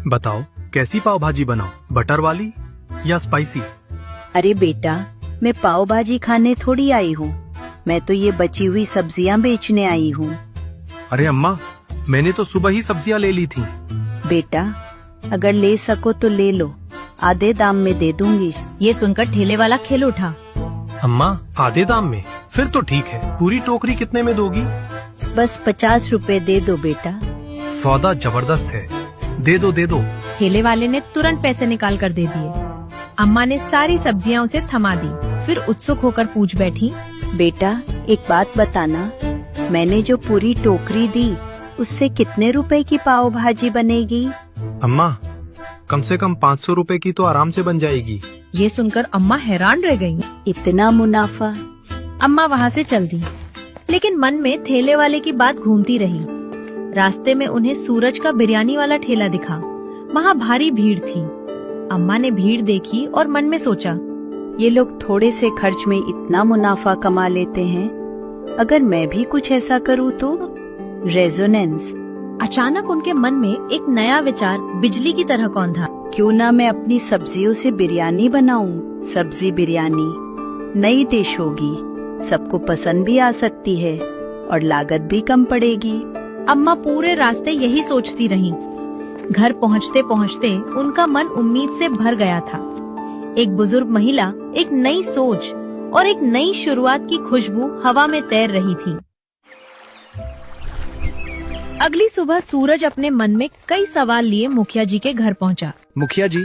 बताओ कैसी पाव भाजी बनाओ, बटर वाली या स्पाइसी? अरे बेटा, मैं पाव भाजी खाने थोड़ी आई हूँ, मैं तो ये बची हुई सब्जियाँ बेचने आई हूँ। अरे अम्मा, मैंने तो सुबह ही सब्जियाँ ले ली थी। बेटा, अगर ले सको तो ले लो, आधे दाम में दे दूंगी। ये सुनकर ठेले वाला खिल उठा। अम्मा, आधे दाम में? फिर तो ठीक है। पूरी टोकरी कितने में दोगी? बस 50 रुपए दे दो बेटा। सौदा जबरदस्त है, दे दो दे दो। ठेले वाले ने तुरंत पैसे निकाल कर दे दिए। अम्मा ने सारी सब्जियां उसे थमा दी, फिर उत्सुक होकर पूछ बैठी, बेटा एक बात बताना, मैंने जो पूरी टोकरी दी उससे कितने रुपए की पाव भाजी बनेगी? अम्मा, कम से कम 500 रुपए की तो आराम से बन जाएगी। ये सुनकर अम्मा हैरान रह गईं। इतना मुनाफा? अम्मा वहाँ से चल दी, लेकिन मन में ठेले वाले की बात घूमती रही। रास्ते में उन्हें सूरज का बिरयानी वाला ठेला दिखा। वहाँ भारी भीड़ थी। अम्मा ने भीड़ देखी और मन में सोचा, ये लोग थोड़े से खर्च में इतना मुनाफा कमा लेते हैं, अगर मैं भी कुछ ऐसा करूँ तो? रेजोनेंस। अचानक उनके मन में एक नया विचार बिजली की तरह कौंधा। क्यों ना मैं अपनी सब्जियों से बिरयानी बनाऊं? सब्जी बिरयानी नई डिश होगी, सबको पसंद भी आ सकती है और लागत भी कम पड़ेगी। अम्मा पूरे रास्ते यही सोचती रहीं। घर पहुँचते पहुँचते उनका मन उम्मीद से भर गया था। एक बुजुर्ग महिला एक नई सोच और एक नई शुरुआत की खुशबू हवा में तैर रही थी। अगली सुबह सूरज अपने मन में कई सवाल लिए मुखिया जी के घर पहुंचा। मुखिया जी,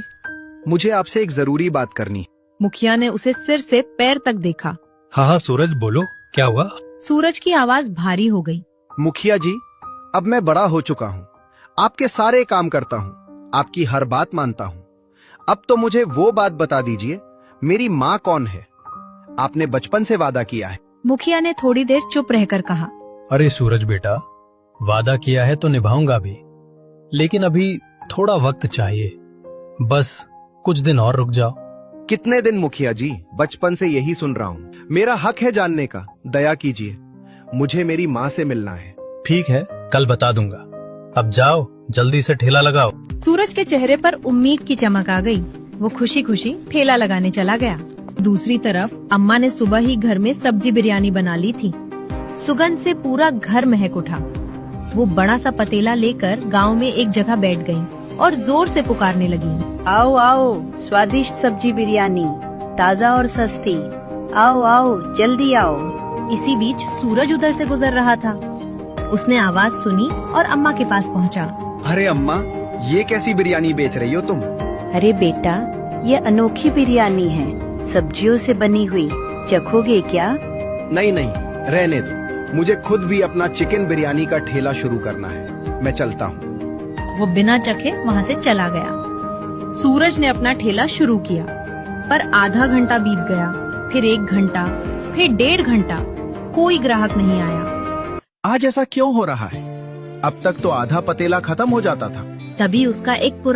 मुझे आपसे एक जरूरी बात करनी। मुखिया ने उसे सिर से पैर तक देखा। हाँ सूरज, बोलो क्या हुआ? सूरज की आवाज भारी हो गई। मुखिया जी, अब मैं बड़ा हो चुका हूँ, आपके सारे काम करता हूँ, आपकी हर बात मानता हूँ। अब तो मुझे वो बात बता दीजिए, मेरी माँ कौन है? आपने बचपन से वादा किया है। मुखिया ने थोड़ी देर चुप रहकर कहा, अरे सूरज बेटा, वादा किया है तो निभाऊंगा भी, लेकिन अभी थोड़ा वक्त चाहिए। बस कुछ दिन और रुक जाओ। कितने दिन मुखिया जी? बचपन से यही सुन रहा हूँ। मेरा हक है जानने का, दया कीजिए, मुझे मेरी माँ से मिलना है। ठीक है, कल बता दूंगा। अब जाओ, जल्दी से ठेला लगाओ। सूरज के चेहरे पर उम्मीद की चमक आ गई। वो खुशी खुशी ठेला लगाने चला गया। दूसरी तरफ अम्मा ने सुबह ही घर में सब्जी बिरयानी बना ली थी। सुगंध से पूरा घर महक उठा। वो बड़ा सा पतीला लेकर गांव में एक जगह बैठ गई और जोर से पुकारने लगी, आओ आओ, स्वादिष्ट सब्जी बिरयानी, ताज़ा और सस्ती, आओ आओ जल्दी आओ। इसी बीच सूरज उधर से गुजर रहा था। उसने आवाज सुनी और अम्मा के पास पहुंचा। अरे अम्मा, ये कैसी बिरयानी बेच रही हो तुम? अरे बेटा, ये अनोखी बिरयानी है, सब्जियों से बनी हुई, चखोगे क्या? नहीं नहीं, रहने दो, मुझे खुद भी अपना चिकन बिरयानी का ठेला शुरू करना है, मैं चलता हूँ। वो बिना चखे वहाँ से चला गया। सूरज ने अपना ठेला शुरू किया, पर आधा घंटा बीत गया, फिर 1 घंटा, फिर 1.5 घंटा, कोई ग्राहक नहीं आया। आज ऐसा क्यों हो रहा है? अब तक तो आधा पतीला खत्म हो जाता था। तभी उसका एक पुराना